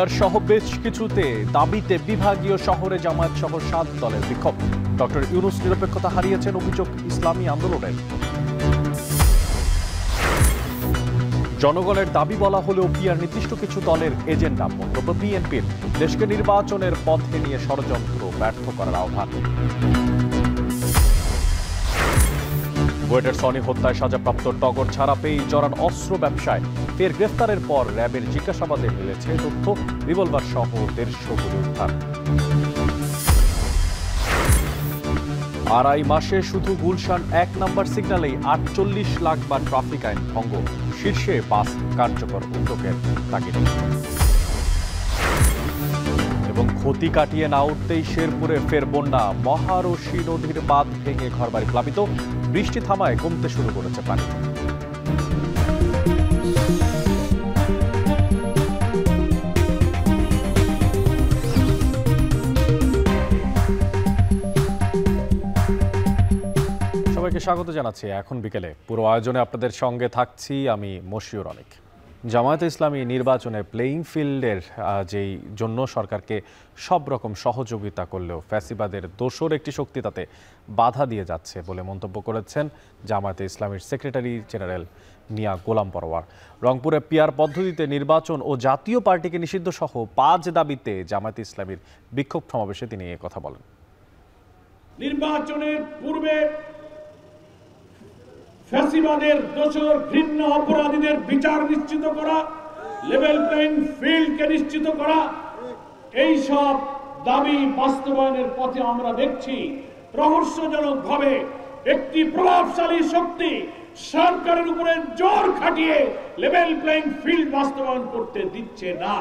Peer সহ বেশ কিছুতে দাবিতে বিভাগীয় শহরে জামায়াত সহ 7 দলের বিক্ষোভ। ডক্টর ইউনূস নিরপেক্ষতা হারিয়েছেন, অভিযোগ ইসলামী আন্দোলনের। জনগণের দাবি বলা হলেও পিয়ার নির্দিষ্ট কিছু দলের এজেন্ডা। মন্তব্য বিএনপির, দেশকে নির্বাচনের পথে নিয়ে ষড়যন্ত্র ব্যর্থ করার আহ্বান। বুয়েটের সনি হত্যায় সাজাপ্রাপ্ত টগর ছাড়া পেয়েই জড়ান অস্ত্র ব্যবসায়। ফের গ্রেফতারের পর র্যাবের জিজ্ঞাসাবাদে মিলেছে তথ্য, রিভলভার সহ 150 গুলি উদ্ধার। আড়াই মাসে শুধু গুলশান 1 নম্বর সিগন্যালেই 48 লাখ বার ট্রাফিক আইন ভঙ্গ, শীর্ষে বাস কার্যকর উদ্যোগের তাগিদ। এবং ক্ষতি কাটিয়ে না উঠতেই শেরপুরে ফের বন্যা, মহারশী নদীর বাঁধ ভেঙে ঘরবাড়ি প্লাবিত, বৃষ্টি থামায় কমতে শুরু করেছে পানি। সবাইকে স্বাগত জানাচ্ছি। এখন বিকেলে পুরো আয়োজনে আপনাদের সঙ্গে থাকছি আমি মশিউর অনেক। জামায়াতে ইসলামী নির্বাচনে প্লেইং ফিল্ডের যেই জন্য সরকারকে সব রকম সহযোগিতা করলেও ফ্যাসিবাদের দোসর একটি শক্তি তাতে বাধা দিয়ে যাচ্ছে বলে মন্তব্য করেছেন জামায়াতে ইসলামীর সেক্রেটারি জেনারেল মিয়া গোলাম পরোয়ার। রংপুরে পিয়ার পদ্ধতিতে নির্বাচন ও জাতীয় পার্টিকে নিষিদ্ধ সহ 5 দাবিতে জামায়াতে ইসলামীর বিক্ষোভ সমাবেশে তিনি এই কথা বলেন। নির্বাচনের পূর্বে ফ্যাসিবাদের দোষর ঘৃণ্য অপরাধীদের বিচার নিশ্চিত করা, লেভেল প্লেইং ফিল্ডকে নিশ্চিত করা, এই সব দাবি বাস্তবায়নের পথে আমরা দেখছি রহস্যজনকভাবে একটি প্রভাবশালী শক্তি সরকারের উপরে জোর খাটিয়ে লেভেল প্লেইং ফিল্ড বাস্তবায়ন করতে দিচ্ছে না।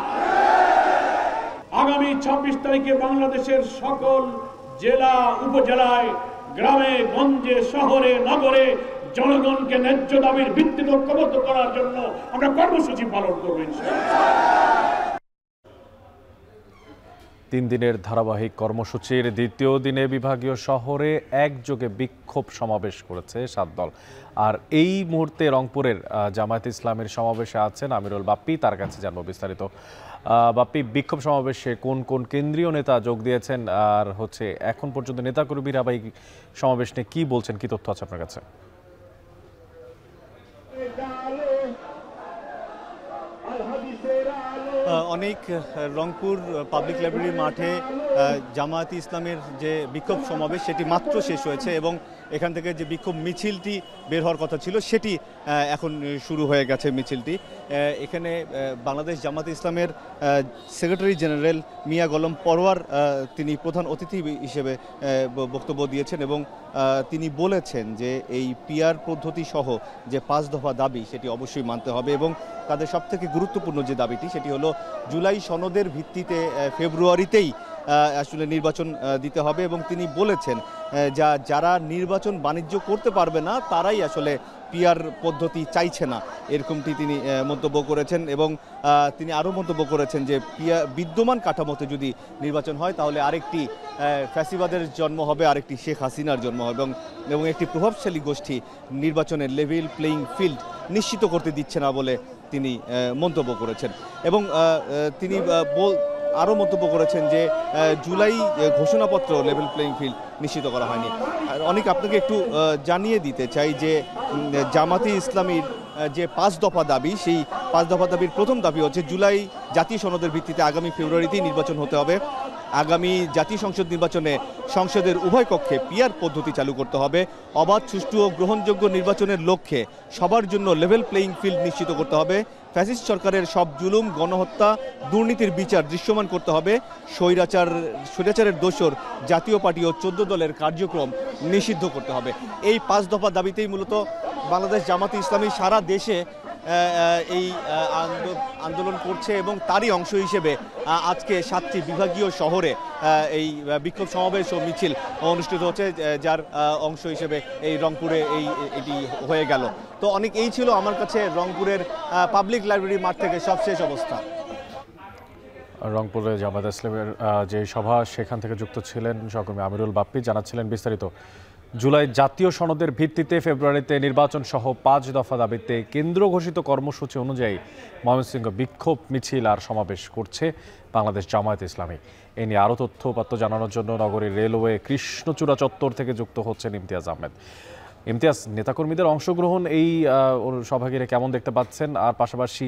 আগামী 26 তারিখে বাংলাদেশের সকল জেলা উপজেলায়, গ্রামে গঞ্জে, শহরে নগরে জনগণকে ন্যায্য দাবির ভিত্তিতে ঐক্যবদ্ধ করার জন্য আমরা কর্মসূচি পালন করব ইনশাআল্লাহ। 3 দিনের ধারাবাহিক কর্মসূচির দ্বিতীয় দিনে বিভাগীয় শহরে একযোগে বিক্ষোভ সমাবেশ করেছে 7 দল। আর এই মুহূর্তে রংপুরের জামায়াতে ইসলামের সমাবেশে আছেন আমিরুল বাপ্পি, তার কাছে জানবো বিস্তারিত। বাপ্পি, বিক্ষোভ সমাবেশে কোন কোন কেন্দ্রীয় নেতা যোগ দিয়েছেন, আর এখন পর্যন্ত নেতাকর্মীরা এই সমাবেশ নিয়ে কি বলছেন, কি তথ্য আছে আপনার কাছে? অনেক রংপুর পাবলিক লাইব্রেরি মাঠে জামায়াতে ইসলামের যে বিক্ষোভ সমাবেশ সেটি মাত্র শেষ হয়েছে এবং এখান থেকে যে বিক্ষোভ মিছিলটি বের হওয়ার কথা ছিল সেটি এখন শুরু হয়ে গেছে। মিছিলটি এখানে বাংলাদেশ জামায়াতে ইসলামের সেক্রেটারি জেনারেল মিয়া গোলাম পরোয়ার তিনি প্রধান অতিথি হিসেবে বক্তব্য দিয়েছেন এবং তিনি বলেছেন যে এই পিয়ার পদ্ধতি সহ যে 5 দফা দাবি সেটি অবশ্যই মানতে হবে এবং তাদের সবথেকে গুরুত্বপূর্ণ যে দাবিটি সেটি হলো জুলাই সনদের ভিত্তিতে ফেব্রুয়ারিতেই আসলে নির্বাচন দিতে হবে এবং তিনি বলেছেন যারা নির্বাচন বাণিজ্য করতে পারবে না তারাই আসলে পিয়ার পদ্ধতি চাইছে না, এরকমটি তিনি মন্তব্য করেছেন এবং তিনি আরও মন্তব্য করেছেন যে বিদ্যমান কাঠামোতে যদি নির্বাচন হয় তাহলে আরেকটি ফ্যাসিবাদের জন্ম হবে, আরেকটি শেখ হাসিনার জন্ম হবে এবং একটি প্রভাবশালী গোষ্ঠী নির্বাচনের লেভেল প্লেইং ফিল্ড নিশ্চিত করতে দিচ্ছে না বলে তিনি মন্তব্য করেছেন এবং তিনি আরও মন্তব্য করেছেন যে জুলাই ঘোষণাপত্র লেভেল প্লেইং ফিল্ড নিশ্চিত করা হয়নি। আর অনেক আপনাকে একটু জানিয়ে দিতে চাই যে জামায়াতে ইসলামীর যে 5 দফা দাবি, সেই 5 দফা দাবির প্রথম দাবি হচ্ছে জুলাই জাতীয় সনদের ভিত্তিতে আগামী ফেব্রুয়ারিতেই নির্বাচন হতে হবে। আগামী জাতীয় সংসদ নির্বাচনে সংসদের উভয় কক্ষে পিয়ার পদ্ধতি চালু করতে হবে। অবাধ, সুষ্ঠু ও গ্রহণযোগ্য নির্বাচনের লক্ষ্যে সবার জন্য লেভেল প্লেইং ফিল্ড নিশ্চিত করতে হবে। ফ্যাসিস্ট সরকারের সব জুলুম, গণহত্যা, দুর্নীতির বিচার দৃশ্যমান করতে হবে। স্বৈরাচারের দোসর জাতীয় পার্টি ও 14 দলের কার্যক্রম নিষিদ্ধ করতে হবে। এই 5 দফা দাবিতেই মূলত বাংলাদেশ জামায়াতে ইসলামী সারা দেশে এই আন্দোলন করছে এবং তারই অংশ হিসেবে আজকে 7টি বিভাগীয় শহরে এই বিক্ষোভ সমাবেশ ও মিছিল অনুষ্ঠিত হচ্ছে, যার অংশ হিসেবে এই রংপুরে এটি হয়ে গেল। তো অনেক এই ছিল আমার কাছে রংপুরের পাবলিক লাইব্রেরি মাঠ থেকে সবশেষ অবস্থা। রংপুরে জামায়াতে ইসলামের যে সভা সেখান থেকে যুক্ত ছিলেন সহকর্মী আমিরুল বাপ্পি, জানাচ্ছিলেন বিস্তারিত। জুলাই জাতীয় সনদের ভিত্তিতে ফেব্রুয়ারিতে নির্বাচন সহ 5 দফা দাবিতে কেন্দ্র ঘোষিত কর্মসূচি অনুযায়ী ময়মনসিংহ বিক্ষোভ মিছিল আর সমাবেশ করছে বাংলাদেশ জামায়াতে ইসলামী। এ নিয়ে আরও তথ্য উপাত্ত জানানোর জন্য নগরীর রেলওয়ে কৃষ্ণচূড়া চত্বর থেকে যুক্ত হচ্ছেন ইমতিয়াজ আহমেদ। ইমতিয়াজ, নেতাকর্মীদের অংশগ্রহণ এই সভা ঘিরে কেমন দেখতে পাচ্ছেন, আর পাশাপাশি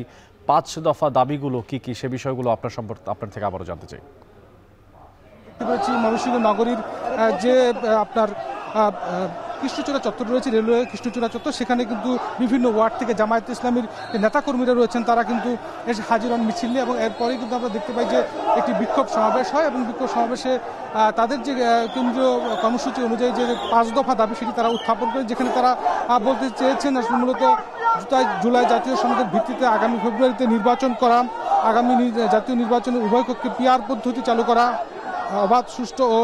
5 দফা দাবিগুলো কি কি সে বিষয়গুলো আপনার থেকে আবারও জানতে চাই। ময়মনসিংহ নগরীর যে আপনার কৃষ্ণচূড়া চত্বর রয়েছে, রেলওয়ে কৃষ্ণচূড়া চত্বর, সেখানে কিন্তু বিভিন্ন ওয়ার্ড থেকে জামায়াতে ইসলামীর নেতাকর্মীরা রয়েছেন, তারা কিন্তু এসে হাজির হন মিছিল নিয়ে। এবং এরপরেই কিন্তু আমরা দেখতে পাই যে একটি বিক্ষোভ সমাবেশ হয় এবং বিক্ষোভ সমাবেশে তাদের যে কেন্দ্রীয় কর্মসূচি অনুযায়ী যে 5 দফা দাবি সেটি তারা উত্থাপন করেন, যেখানে তারা বলতে চেয়েছেন আসলে মূলত জুলাই জাতীয় সনদের ভিত্তিতে আগামী ফেব্রুয়ারিতে নির্বাচন করা, আগামী জাতীয় নির্বাচনে উভয় কক্ষে পিআর পদ্ধতি চালু করা, অবাধ, সুষ্ঠু ও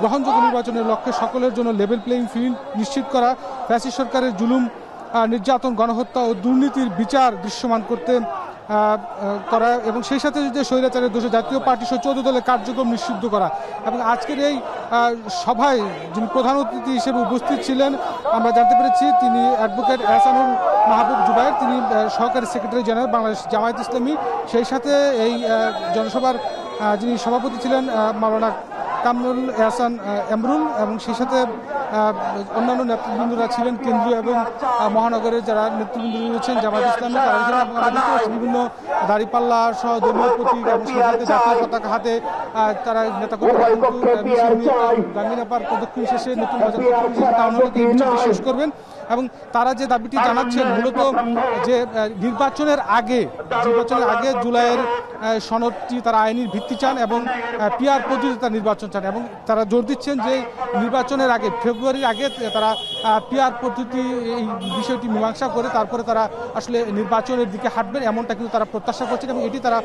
গ্রহণযোগ্য নির্বাচনের লক্ষ্যে সকলের জন্য লেভেল প্লেইং ফিল্ড নিশ্চিত করা, ফ্যাসিস্ট সরকারের জুলুম, নির্যাতন, গণহত্যা ও দুর্নীতির বিচার দৃশ্যমান করতে করা এবং সেই সাথে যে স্বৈরাচারের দোষে জাতীয় পার্টি সহ 14 দলের কার্যক্রম নিষিদ্ধ করা। এবং আজকের এই সভায় যিনি প্রধান অতিথি হিসেবে উপস্থিত ছিলেন আমরা জানতে পেরেছি, তিনি অ্যাডভোকেট এহসানুল মাহবুব জুবায়ের, তিনি সহকারী সেক্রেটারি জেনারেল বাংলাদেশ জামায়াত ইসলামী। সেই সাথে এই জনসভার যিনি সভাপতি ছিলেন মাওলানা কামরুল এহসান এমরুল, এবং সেই সাথে অন্যান্য নেতৃবৃন্দরা ছিলেন কেন্দ্রীয় এবং মহানগরের যারা নেতৃবৃন্দ রয়েছেন জামায়াত ইসলামী, তারা ছিলেন। এবং আমরা দেখতে পাচ্ছি বিভিন্ন দাঁড়িপাল্লা সহ দলীয় প্রতীক এবং সেই সাথে জাতীয় পতাকা হাতে তারা নেতাকর্মীরা কিন্তু গাঙ্গিনাপার প্রদক্ষিণ শেষে নতুন বাজার টাউন হলে মিছিলটি শেষ করবেন। এবং তারা যে দাবিটি জানাচ্ছেন মূলত যে নির্বাচনের আগে জুলাইয়ের সনদটি তারা আইনের ভিত্তি চান এবং পিআর পদ্ধতিতে তারা নির্বাচন চান। এবং তারা জোর দিচ্ছেন যে নির্বাচনের আগে, ফেব্রুয়ারির আগে তারা পিআর পদ্ধতি এই বিষয়টি মীমাংসা করে তারপরে তারা আসলে নির্বাচনের দিকে হাঁটবেন, এমনটা কিন্তু তারা প্রত্যাশা করছেন। এবং এটি তারা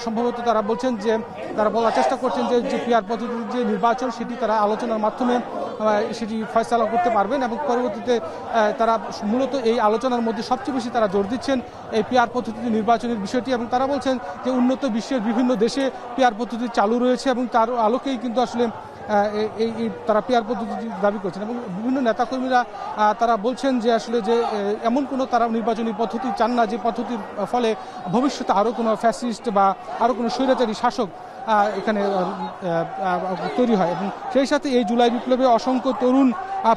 সম্ভবত তারা বলছেন যে তারা বলার চেষ্টা করছেন যে পিআর পদ্ধতির যে নির্বাচন সেটি তারা আলোচনার মাধ্যমে সেটি ফয়সালা করতে পারবেন। এবং পরবর্তীতে তারা মূলত এই আলোচনার মধ্যে সবচেয়ে বেশি তারা জোর দিচ্ছেন এই পিআর পদ্ধতিতে নির্বাচনের বিষয়টি। এবং তারা বলছেন যে উন্নত বিশ্বের বিভিন্ন দেশে পিআর পদ্ধতি চালু রয়েছে এবং তার আলোকেই কিন্তু আসলে এই তারা পিআর পদ্ধতি দাবি করছেন। এবং বিভিন্ন নেতাকর্মীরা তারা বলছেন যে আসলে যে এমন কোনো তারা নির্বাচনী পদ্ধতি চান না যে পদ্ধতির ফলে ভবিষ্যতে আরও কোনো ফ্যাসিস্ট বা আরও কোনো স্বৈরাচারী শাসক এখানে তৈরি হয়। এবং সেই সাথে এই জুলাই বিপ্লবে অসংখ্য তরুণ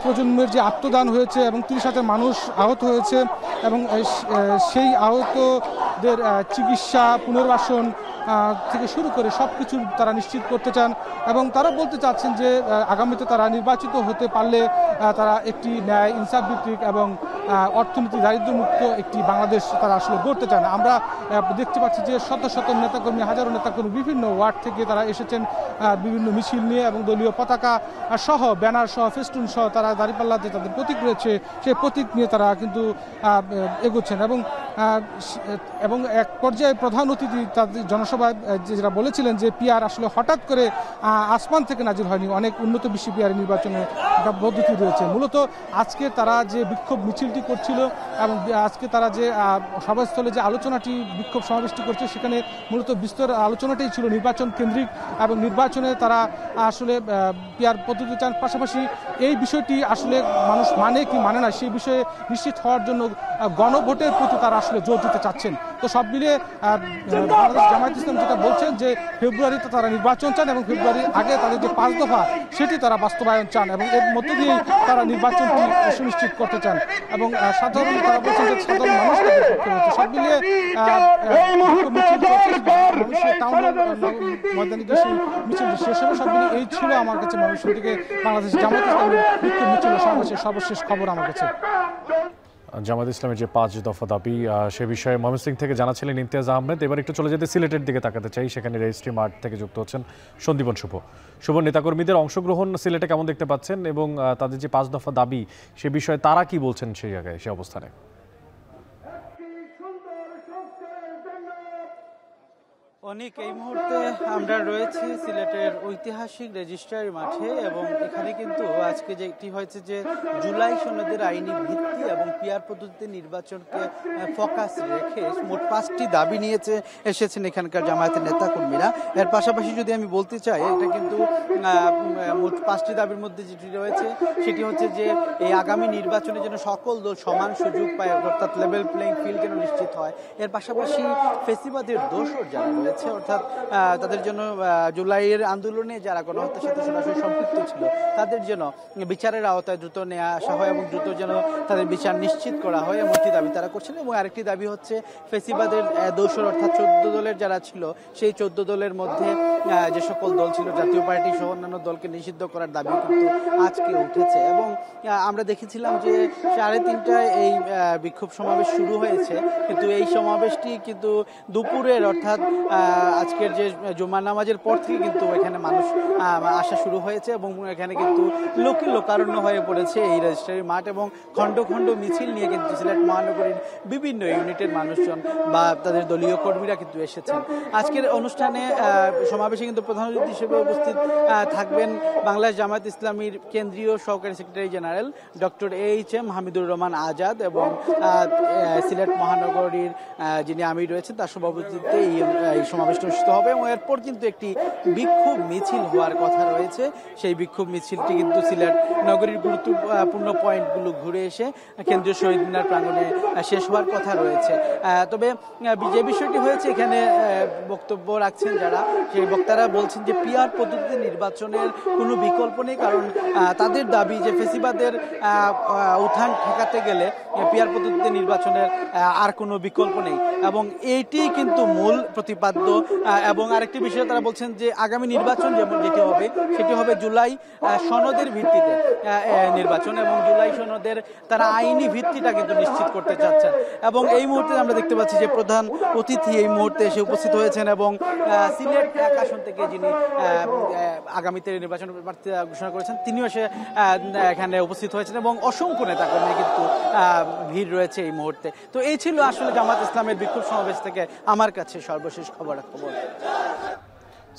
প্রজন্মের যে আত্মদান হয়েছে এবং 30,000 মানুষ আহত হয়েছে এবং সেই আহতদের চিকিৎসা, পুনর্বাসন থেকে শুরু করে সব কিছু তারা নিশ্চিত করতে চান। এবং তারা বলতে চাচ্ছেন যে আগামীতে তারা নির্বাচিত হতে পারলে তারা একটি ন্যায়, ইনসাফ ভিত্তিক এবং অর্থনীতি দারিদ্র্যমুক্ত একটি বাংলাদেশ তারা আসলে গড়তে চান। আমরা দেখতে পাচ্ছি যে শত শত নেতাকর্মী, হাজারো নেতাকর্মী বিভিন্ন ওয়ার্ড থেকে তারা এসেছেন বিভিন্ন মিছিল নিয়ে এবং দলীয় পতাকা সহ, ব্যানার সহ, ফেস্টুন সহ, তারা দাঁড়িপাল্লাতে তাদের প্রতীক রয়েছে সেই প্রতীক নিয়ে তারা কিন্তু এগোচ্ছেন। এবং এক পর্যায়ে প্রধান অতিথি তাদের জনসভায় যেটা বলেছিলেন যে পিআর আসলে হঠাৎ করে আসমান থেকে নাজিল হয়নি, অনেক উন্নত বিশ্ব পিআর নির্বাচনের পদ্ধতি রয়েছে। মূলত আজকে তারা যে বিক্ষোভ মিছিলটি করছিল এবং আজকে তারা যে সভাস্থলে যে আলোচনাটি, বিক্ষোভ সমাবেশটি করছে, সেখানে মূলত বিস্তর আলোচনাটাই ছিল নির্বাচন কেন্দ্রিক। এবং নির্বাচনে তারা আসলে পিআর পদ্ধতি চান, পাশাপাশি এই বিষয়টি আসলে মানুষ মানে কি মানে না সেই বিষয়ে নিশ্চিত হওয়ার জন্য গণভোটের প্রতি তারা আসলে জোর দিতে চাচ্ছেন। তো সব মিলিয়ে বাংলাদেশ জামায়াত ইসলাম যেটা বলছেন যে ফেব্রুয়ারিতে তারা নির্বাচন চান এবং ফেব্রুয়ারির আগে তাদের যে 5 দফা সেটি তারা বাস্তবায়ন চান এবং এর মধ্য দিয়েই তারা নির্বাচনটি সুনিশ্চিত করতে চান। এবং সাধারণ তারা বলছেন যে সাধারণ মানুষ তাদের পক্ষে রয়েছে। সব মিলিয়ে ময়দানে গিয়ে সেই মিছিলটি শেষ হবে। সব মিলিয়ে এই ছিল আমার কাছে ময়মনসিংহ থেকে বাংলাদেশ জামায়াত ইসলামের বিক্ষোভ মিছিল সমাবেশের সর্বশেষ খবর আমার কাছে। জামায়াত ইসলামের যে 5 দফা দাবি সে বিষয়ে ময়মনসিংহ থেকে জানাচ্ছিলেন ইমতিয়াজ আহমেদ। এবার একটু চলে যেতে সিলেটের দিকে তাকাতে চাই, সেখানে রেজিস্ট্রি মাঠ থেকে যুক্ত হচ্ছেন সন্দীপন শুভ। নেতাকর্মীদের অংশগ্রহণ সিলেটে কেমন দেখতে পাচ্ছেন এবং তাদের যে 5 দফা দাবি সে বিষয়ে তারা কি বলছেন সেই জায়গায়, সে অবস্থানে? অনেক এই মুহূর্তে আমরা রয়েছি সিলেটের ঐতিহাসিক রেজিস্ট্রারি মাঠে এবং এখানে কিন্তু আজকে যেটি হয়েছে যে জুলাই সনদের আইনি ভিত্তি এবং পিআর পদ্ধতিতে নির্বাচনকে ফোকাস রেখে মোট 5টি দাবি নিয়েছে এসেছেন এখানকার জামায়াতের নেতাকর্মীরা। এর পাশাপাশি যদি আমি বলতে চাই, এটা কিন্তু মোট 5টি দাবির মধ্যে যেটি রয়েছে সেটি হচ্ছে যে এই আগামী নির্বাচনে যেন সকল দল সমান সুযোগ পায়, অর্থাৎ লেভেল প্লেইং ফিল্ড যেন নিশ্চিত হয়। এর পাশাপাশি ফেসিবাদের দোষর যারা রয়েছে, অর্থাৎ তাদের জন্য জুলাইয়ের আন্দোলনে যারা গণহত্যার সাথে সরাসরি সম্পৃক্ত ছিল তাদের জন্য বিচারের আওতায় দ্রুত নিয়ে আসা হয় এবং দ্রুত যেন তাদের বিচার নিশ্চিত করা হয়, এমনটি দাবি তারা করছেন। এবং আরেকটি দাবি হচ্ছে ফেসিবাদের দোষর অর্থাৎ 14 দলের যারা ছিল সেই 14 দলের মধ্যে যে সকল দল ছিল জাতীয় পার্টি সহ অন্যান্য দলকে নিষিদ্ধ করার দাবি কিন্তু আজকে উঠেছে। এবং আমরা দেখেছিলাম যে 3:30টায় এই বিক্ষোভ সমাবেশ শুরু হয়েছে, কিন্তু এই সমাবেশটি কিন্তু দুপুরের অর্থাৎ আজকের যে জুমার নামাজের পর থেকে কিন্তু এখানে মানুষ আসা শুরু হয়েছে এবং এখানে কিন্তু লোকারণ্য হয়ে পড়েছে এই রেজিস্ট্রারি মাঠ এবং খণ্ড খণ্ড মিছিল নিয়ে কিন্তু সিলেট মহানগরীর বিভিন্ন ইউনিটের মানুষজন বা তাদের দলীয় কর্মীরা কিন্তু এসেছেন। আজকের অনুষ্ঠানে সমাবেশে কিন্তু প্রধান অতিথি হিসেবে উপস্থিত থাকবেন বাংলাদেশ জামায়াত ইসলামীর কেন্দ্রীয় সহকারী secretary general doctor HM. Hamidur Rahman Azad এবং সিলেট মহানগরীর যিনি আমির রয়েছেন তার সভাপতিত্বে এই সমাবেশ অনুষ্ঠিত হবে। এবং এরপর কিন্তু একটি বিক্ষোভ মিছিল হওয়ার কথা রয়েছে। সেই বিক্ষোভ মিছিলটি কিন্তু সিলেট নগরীর গুরুত্বপূর্ণ পয়েন্টগুলো ঘুরে এসে কেন্দ্রীয় শহীদ মিনার প্রাঙ্গণে শেষ হওয়ার কথা রয়েছে। তবে যে বিষয়টি হয়েছে, এখানে বক্তব্য রাখছেন যারা, সেই বক্তারা বলছেন যে পিআর পদ্ধতিতে নির্বাচনের কোনো বিকল্প নেই, কারণ তাদের দাবি যে ফেসিবাদের উত্থান ঠেকাতে গেলে পিআর পদ্ধতিতে নির্বাচনের আর কোনো বিকল্প নেই এবং এইটি কিন্তু মূল প্রতিপাদ্য। এবং আরেকটি বিষয় তারা বলছেন যে আগামী নির্বাচন যেটি হবে সেটি হবে জুলাই সনদের ভিত্তিতে নির্বাচন এবং জুলাই সনদের তারা আইনি ভিত্তিটা কিন্তু নিশ্চিত করতে চাচ্ছেন। এবং এই মুহূর্তে আমরা দেখতে পাচ্ছি যে প্রধান অতিথি এই মুহূর্তে এসে উপস্থিত হয়েছেন এবং সিলেট এক আসন থেকে যিনি আগামীতে নির্বাচন প্রার্থী ঘোষণা করেছেন তিনিও এসে এখানে উপস্থিত হয়েছেন এবং অসংখ্য নেতাকর্মী কিন্তু ভিড় রয়েছে এই মুহূর্তে। তো এই ছিল আসলে জামাত ইসলামের বিক্ষোভ সমাবেশ থেকে আমার কাছে সর্বশেষ খবর।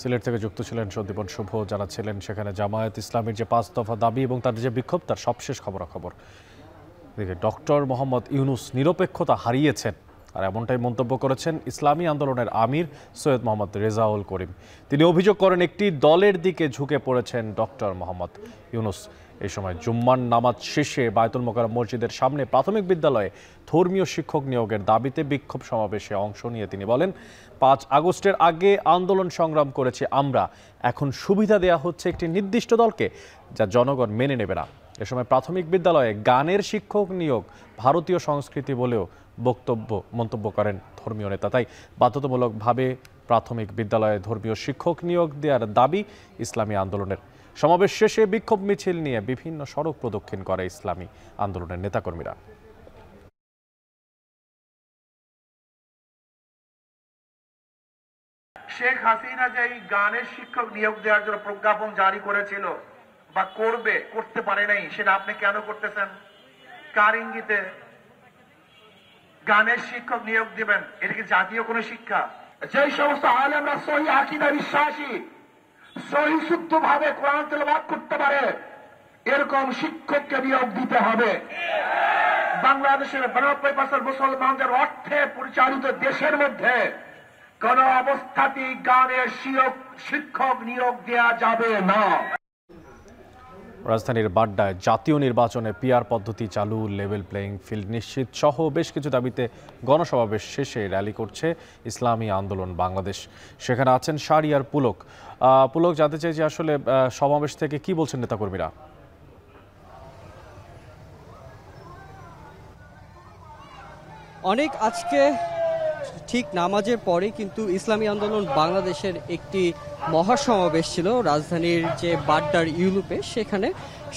সিলেট থেকে যুক্ত ছিলেন সন্দীপন শুভ, যারা ছিলেন সেখানে জামায়াত ইসলামের যে 5 দফা দাবি এবং তাদের যে বিক্ষোভ তার সবশেষ খবরাখবর। দেখে ডক্টর মোহাম্মদ ইউনুস নিরপেক্ষতা হারিয়েছেন, আর এমনটাই মন্তব্য করেছেন ইসলামী আন্দোলনের আমির সৈয়দ মোহাম্মদ রেজাউল করিম। তিনি অভিযোগ করেন একটি দলের দিকে ঝুঁকে পড়েছেন ডক্টর মোহাম্মদ ইউনুস। এই সময় জুম্মার নামাজ শেষে বায়তুল মোকাররম মসজিদের সামনে প্রাথমিক বিদ্যালয়ে ধর্মীয় শিক্ষক নিয়োগের দাবিতে বিক্ষোভ সমাবেশে অংশ নিয়ে তিনি বলেন, 5 আগস্টের আগে আন্দোলন সংগ্রাম করেছি আমরা, এখন সুবিধা দেয়া হচ্ছে একটি নির্দিষ্ট দলকে, যা জনগণ মেনে নেবে না। এ সময় প্রাথমিক বিদ্যালয়ে গানের শিক্ষক নিয়োগ ভারতীয় সংস্কৃতি বলেও মন্তব্য করেন ধর্মীয় নেতা। তাই বাধ্যতামূলকভাবে প্রাথমিক বিদ্যালয়ে ধর্মীয় শিক্ষক নিয়োগ দেওয়ার দাবি ইসলামী আন্দোলনের। সমাবেশ শেষে বিক্ষোভ মিছিল নিয়ে বিভিন্ন সড়ক প্রদক্ষিণ করে ইসলামী আন্দোলনের নেতাকর্মীরা। শেখ হাসিনা যে গানের শিক্ষক নিয়োগ দেওয়ার জন্য প্রজ্ঞাপন জারি করেছিল বা করতে পারে নাই, সেটা আপনি কেন করতেছেন? কার ইঙ্গিতে গানের শিক্ষক নিয়োগ দিবেন? এটা কি জাতীয় কোন শিক্ষা? যে সমস্ত আলেমরা সহি আকীদা বিশ্বাসী, সহি শুদ্ধ ভাবে কোরআন তেলাওয়াত করতে পারে, এরকম শিক্ষককে নিয়োগ দিতে হবে। বাংলাদেশের 92% মুসলমানদের অর্থে পরিচালিত দেশের মধ্যে কোন অবস্থাতেই গানের শিক্ষক নিয়োগ দেওয়া যাবে না। রাজধানীর বাড্ডায় জাতীয় নির্বাচনে পিআর পদ্ধতি চালু, লেভেল প্লেইং ফিল্ড নিশ্চিত সহ বেশ কিছু দাবিতে গণসমাবেশ শেষে র্যালি করছে ইসলামী আন্দোলন বাংলাদেশ। সেখানে আছেন শাহরিয়ার পুলক, জানতে চাই যে আসলে সমাবেশ থেকে কি বলছেন নেতাকর্মীরা? অনেক আজকে ঠিক নামাজের পরে কিন্তু ইসলামী আন্দোলন বাংলাদেশের একটি মহাসমাবেশ ছিল রাজধানীর যে বাড্ডার ইউলুপে।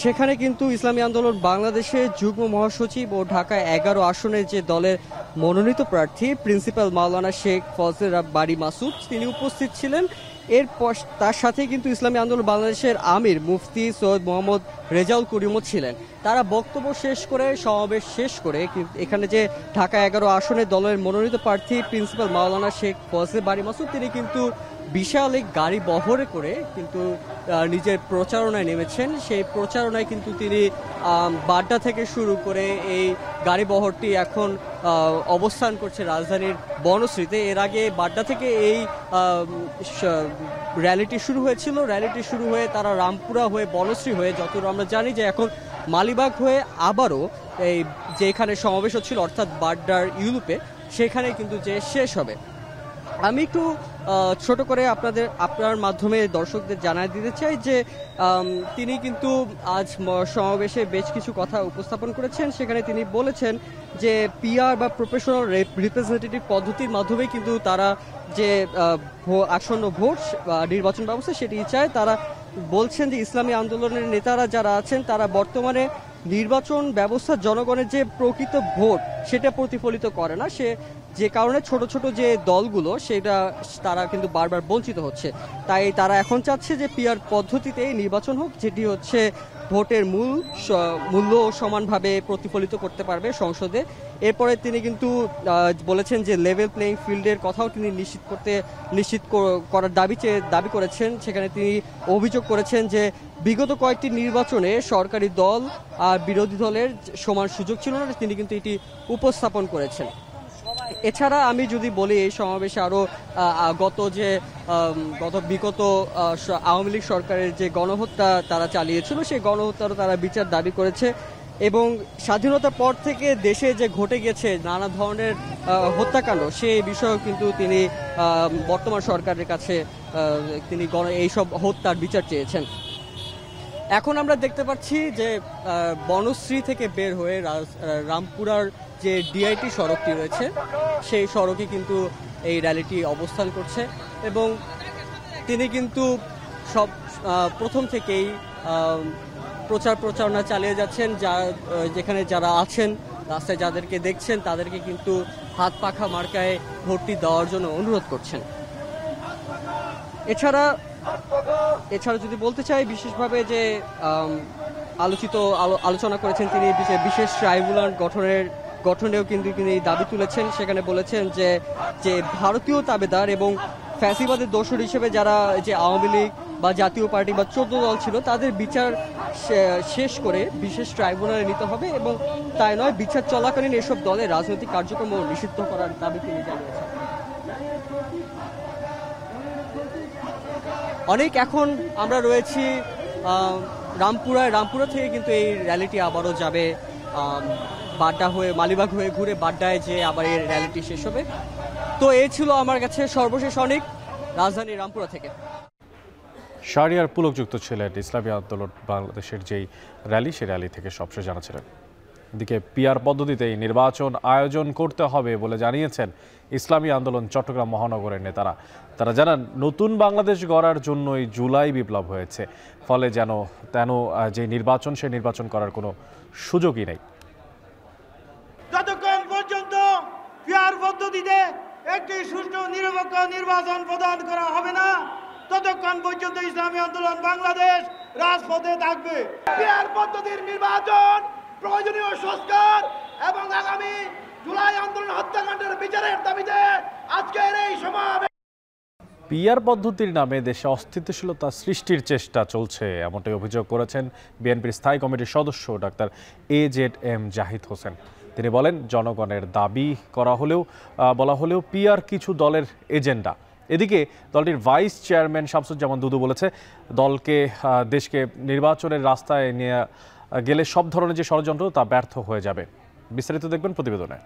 সেখানে কিন্তু ইসলামী আন্দোলন বাংলাদেশের যুগ্ম মহাসচিব ও ঢাকা 11 আসনের যে দলের মনোনীত প্রার্থী প্রিন্সিপাল মাওলানা শেখ ফজলে বারী মাসুদ তিনি উপস্থিত ছিলেন তার সাথে কিন্তু ইসলামী আন্দোলন বাংলাদেশের আমির মুফতি সৈয়দ মোহাম্মদ রেজাউল করিমও ছিলেন। তারা বক্তব্য শেষ করে, সমাবেশ শেষ করে এখানে যে ঢাকা 11 আসনে দলের মনোনীত প্রার্থী প্রিন্সিপাল মাওলানা শেখ ফজলে বারী মাসুদ তিনি কিন্তু বিশাল এক গাড়ি বহরে করে কিন্তু নিজের প্রচারণায় নেমেছেন। সেই প্রচারণায় কিন্তু তিনি বাড্ডা থেকে শুরু করে এই গাড়ি বহরটি এখন অবস্থান করছে রাজধানীর বনশ্রীতে। এর আগে বাড্ডা থেকে এই র্যালিটি শুরু হয়েছিল। র্যালিটি শুরু হয়ে তারা রামপুরা হয়ে বনশ্রী হয়ে, যতদূর আমরা জানি যে এখন মালিবাগ হয়ে আবারও এই যেখানে সমাবেশ হচ্ছিল অর্থাৎ বাড্ডার ইউরোপে, সেখানে কিন্তু যে শেষ হবে। আমি একটু ছোট করে আপনার মাধ্যমে দর্শকদের জানাই দিতে চাই যে তিনি কিন্তু আজ সমাবেশে বেশ কিছু কথা উপস্থাপন করেছেন। সেখানে তিনি বলেছেন যে পিআর বা প্রফেশনাল রিপ্রেজেন্টেটিভ পদ্ধতির মাধ্যমে কিন্তু তারা যে আসন্ন ভোট নির্বাচন ব্যবস্থা সেটি চায়। তারা বলছেন যে ইসলামী আন্দোলনের নেতারা যারা আছেন তারা বর্তমানে নির্বাচন ব্যবস্থা জনগণের যে প্রকৃত ভোট সেটা প্রতিফলিত করে না, যে কারণে ছোট ছোট যে দলগুলো সেটা তারা কিন্তু বারবার বঞ্চিত হচ্ছে। তাই তারা এখন চাচ্ছে যে পিআর পদ্ধতিতে নির্বাচন হোক, যেটি হচ্ছে ভোটের মূল্য সমানভাবে প্রতিফলিত করতে পারবে সংসদে। এরপরে তিনি কিন্তু বলেছেন যে লেভেল প্লেইং ফিল্ডের কথাও তিনি নিশ্চিত করার দাবি করেছেন। সেখানে তিনি অভিযোগ করেছেন যে বিগত কয়েকটি নির্বাচনে সরকারি দল আর বিরোধী দলের সমান সুযোগ ছিল না, তিনি কিন্তু এটি উপস্থাপন করেছেন। এছাড়া আমি যদি বলি এই সমাবেশে আরও বিগত আওয়ামী লীগ সরকারের যে গণহত্যা তারা চালিয়েছিল সেই গণহত্যারও তারা বিচার দাবি করেছে এবং স্বাধীনতার পর থেকে দেশে যে ঘটে গেছে নানা ধরনের হত্যাকাণ্ড সেই বিষয়েও কিন্তু তিনি বর্তমান সরকারের কাছে তিনি এইসব হত্যার বিচার চেয়েছেন। এখন আমরা দেখতে পাচ্ছি যে বনশ্রী থেকে বের হয়ে রামপুরার যে ডিআইটি সড়কটি রয়েছে সেই সড়কে কিন্তু এই র্যালিটি অবস্থান করছে এবং তিনি কিন্তু প্রথম থেকেই প্রচারণা চালিয়ে যাচ্ছেন। যেখানে যারা আছেন রাস্তায় যাদেরকে দেখছেন তাদেরকে কিন্তু হাত পাখা মার্কায় ভোটটি দেওয়ার জন্য অনুরোধ করছেন। এছাড়া যদি বলতে চাই বিশেষভাবে যে আলোচনা করেছেন তিনি বিশেষ ট্রাইব্যুনাল গঠনেও কিন্তু তিনি দাবি তুলেছেন। সেখানে বলেছেন যে ভারতীয় তাবেদার এবং ফ্যাসিবাদের দোসর হিসেবে যারা যে আওয়ামী লীগ বা জাতীয় পার্টি বা 14 দল ছিল তাদের বিচার শেষ করে বিশেষ ট্রাইব্যুনালে নিতে হবে এবং তাই নয় বিচার চলাকালীন এসব দলের রাজনৈতিক কার্যক্রম নিষিদ্ধ করার দাবি তিনি জানিয়েছেন। অনেক এখন আমরা রয়েছি রামপুরা থেকে কিন্তু এই র্যালিটি আবারও যাবে বাড্ডা হয়ে মালিবাগ হয়ে ঘুরে বাড্ডায় যে আবার এই র্যালিটি শেষ হবে। তো এই ছিল আমার কাছে সর্বশেষ অনেক রাজধানী রামপুরা থেকে। শাহরিয়ার পুলকযুক্ত ছিলেন ইসলামী আন্দোলন বাংলাদেশের যেই র্যালি সেই র্যালি থেকে সবশেষ জানাচ্ছিলেন। এদিকে পিআর পদ্ধতিতেই নির্বাচন আয়োজন করতে হবে বলে জানিয়েছেন ইসলামী আন্দোলন চট্টগ্রাম মহানগরের নেতারা। তারা জানান নতুন বাংলাদেশ গড়ার জন্যই জুলাই বিপ্লব হয়েছে, ফলে যে নির্বাচন সেই নির্বাচন করার কোনো সুযোগই নেই। যতক্ষণ পর্যন্ত পিআর পদ্ধতিতে একটি সুষ্ঠু নিরপেক্ষ নির্বাচন প্রদান করা হবে না ততক্ষণ পর্যন্ত ইসলামী আন্দোলন বাংলাদেশ রাজপথে থাকবে। পিআর পদ্ধতির নির্বাচন, প্রয়োজনীয় সংস্কার এবং আগামী জুলাই আন্দোলন হত্যাকাণ্ডের বিচারের দাবিতে আজকের এই সমাবেশ। পিআর পদ্ধতির নামে দেশে অস্থিতিশীলতা সৃষ্টির চেষ্টা চলছে, এমনটাই অভিযোগ করেছেন বিএনপির স্থায়ী কমিটির সদস্য ডাক্তার AZM জাহিদ হোসেন। তিনি বলেন জনগণের দাবি বলা হলেও পিআর কিছু দলের এজেন্ডা। এদিকে দলটির ভাইস চেয়ারম্যান শামসুজ্জামান দুদু বলেছে দেশকে নির্বাচনের রাস্তায় নিয়ে গেলে সব ধরনের যে ষড়যন্ত্র তা ব্যর্থ হয়ে যাবে। বিস্তারিত দেখবেন প্রতিবেদনে।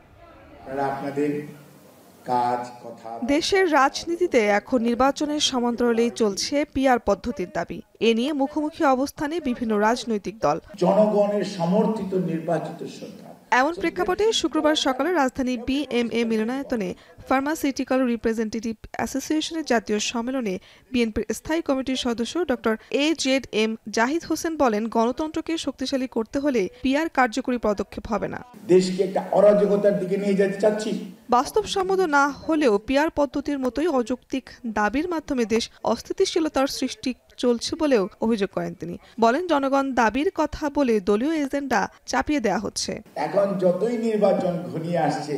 দেশের রাজনীতিতে এখন নির্বাচনের সমান্তরালেই চলছে পিআর পদ্ধতির দাবি। এ নিয়ে মুখোমুখি অবস্থানে বিভিন্ন রাজনৈতিক দল। জনগণের সমর্থিত নির্বাচিত সরকার এমন প্রেক্ষাপটে শুক্রবার সকালে রাজধানী বিএমএ মিলনায়তনে ফার্মাসিউটিক্যাল রিপ্রেজেন্টেটিভ অ্যাসোসিয়েশনের জাতীয় সম্মেলনে বিএনপির স্থায়ী কমিটির সদস্য ডক্টর AZM জাহিদ হোসেন বলেন, গণতন্ত্রকে শক্তিশালী করতে হলে পিআর কার্যকরী পদক্ষেপ হবে না। দেশকে একটা অরাজকতার দিকে নিয়ে যেতে চাচ্ছি। বাস্তবসম্মত না হলেও পিআর পদ্ধতির মতোই অযৌক্তিক দাবির মাধ্যমে দেশ অস্থিতিশীলতার সৃষ্টি চলছে বলেও অভিযোগ করেন তিনি। বলেন, জনগণ দাবির কথা বলে দলীয় এজেন্ডা চাপিয়ে দেওয়া হচ্ছে। এখন যতই নির্বাচন ঘনিয়ে আসছে,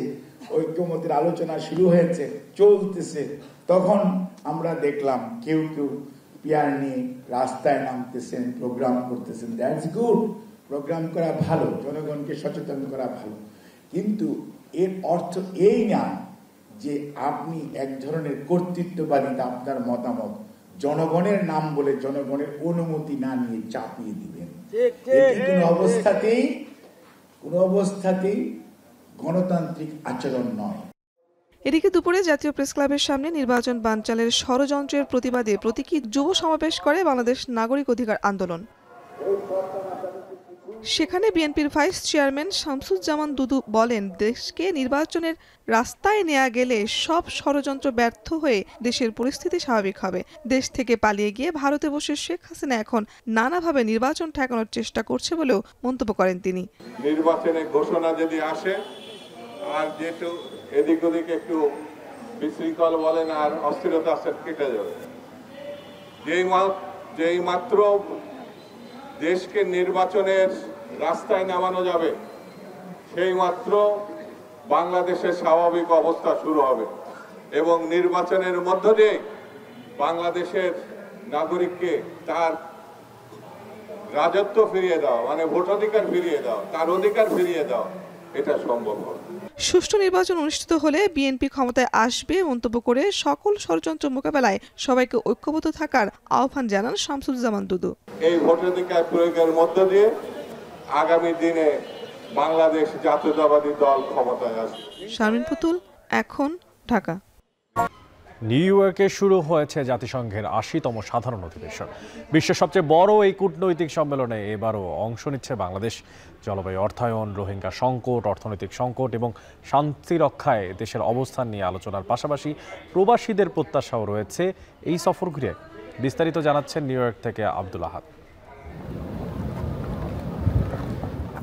ঐক্যমতের আলোচনা শুরু হয়েছে, চলতেছে, তখন আমরা দেখলাম কেউ কেউ পিআর নিয়ে রাস্তায় নামতেছেন, প্রোগ্রাম করতেছেন। দ্যাটস গুড, প্রোগ্রাম করা ভালো, জনগণকে সচেতন করা ভালো, কিন্তু এর অর্থ এই না যে আপনি এক ধরনের কর্তৃত্ববাদিতা, আপনার মতামত জনগণের নাম বলে জনগণের অনুমতি না নিয়ে চাপিয়ে দিবেন। কোনো অবস্থাতেই গণতান্ত্রিক আচরণ নয়। এদিকে দুপুরে জাতীয় প্রেস ক্লাবের সামনে নির্বাচন বানচালের ষড়যন্ত্রের প্রতিবাদে প্রতীকী যুব সমাবেশ করে বাংলাদেশ নাগরিক অধিকার আন্দোলন। সেখানে বিএনপির ভাইস চেয়ারম্যান শামসুজ্জামান দুদু বলেন, দেশকে নির্বাচনের রাস্তায় নেওয়া গেলে সব ষড়যন্ত্র ব্যর্থ হয়ে দেশের পরিস্থিতি স্বাভাবিক হবে। দেশ থেকে পালিয়ে গিয়ে ভারতে বসে শেখ হাসিনা এখন নানাভাবে নির্বাচন ঠেকানোর চেষ্টা করছে বলেও মন্তব্য করেন তিনি। নির্বাচনের ঘোষণা যদি আসে আর যেহেতু এদিক ওদিক একটু বিশৃঙ্খল বলেন আর অস্থিরতা কেটে যাবে, যেই মাত্র দেশকে নির্বাচনের রাস্তায় নামানো যাবে সেই মাত্র বাংলাদেশের স্বাভাবিক অবস্থা শুরু হবে এবং নির্বাচনের মধ্য দিয়ে বাংলাদেশের নাগরিককে তার রাজত্ব ফিরিয়ে দাও, মানে ভোটাধিকার ফিরিয়ে দাও, তার অধিকার ফিরিয়ে দাও, এটা সম্ভব হবে। সুষ্ঠু নির্বাচন অনুষ্ঠিত হলে বিএনপি ক্ষমতায় আসবে মন্তব্য করে সকল ষড়যন্ত্র মোকাবেলায় সবাইকে ঐক্যবদ্ধ থাকার আহ্বান জানান শামসুজ্জামান দুদু। এই ভোটাধিকার প্রয়োগের মধ্য দিয়ে আগামী দিনে বাংলাদেশ জাতীয়তাবাদী দল ক্ষমতায় আসবে। শারমিন পুতুল, এখন, ঢাকা। নিউ ইয়র্কে শুরু হয়েছে জাতিসংঘের ৮০তম সাধারণ অধিবেশন। বিশ্বের সবচেয়ে বড় এই কূটনৈতিক সম্মেলনে এবারও অংশ নিচ্ছে বাংলাদেশ। জলবায়ু অর্থায়ন, রোহিঙ্গা সংকট, অর্থনৈতিক সংকট এবং শান্তি রক্ষায় দেশের অবস্থান নিয়ে আলোচনার পাশাপাশি প্রবাসীদের প্রত্যাশাও রয়েছে এই সফর ঘিরে। বিস্তারিত জানাচ্ছেন নিউ ইয়র্ক থেকে আব্দুল আহাদ।